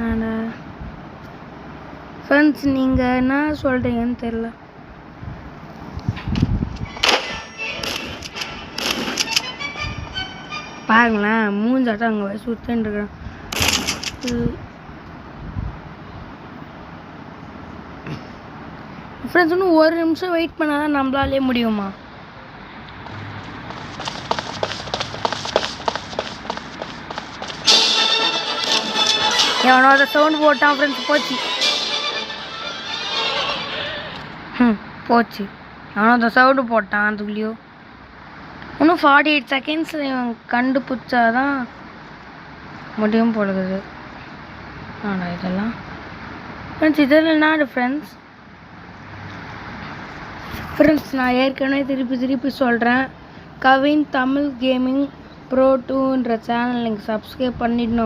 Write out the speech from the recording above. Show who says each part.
Speaker 1: ஆனால் ஃப்ரெண்ட்ஸ் நீங்கள் என்ன சொல்கிறீங்கன்னு தெரில. பாருங்களேன், மூஞ்சாட்டம் அங்கே போய் சுற்றின்னு இருக்கிறேன். ஃப்ரெண்ட்ஸ் இன்னும் ஒரு நிமிஷம் வெயிட் பண்ணால் தான் நம்மளாலே முடியுமா? எவனோ அதை சவுண்ட் போட்டான் ஃப்ரெண்ட்ஸ். போச்சு. எவனோ அதை சவுண்டு போட்டான் அதுக்குள்ளேயோ. இன்னும் 48 செகண்ட்ஸ் கண்டுபிடிச்சாதான் முடியும் போடுது. ஆனால் இதெல்லாம் ஃப்ரெண்ட்ஸ் இதெல்லாம் என்ன ஃப்ரெண்ட்ஸ் நான் ஏற்கனவே திருப்பி சொல்கிறேன். கவின் தமிழ் கேமிங் ப்ரோ 2ன்ற சேனல் நீங்கள் சப்ஸ்கிரைப் பண்ணிடணும்.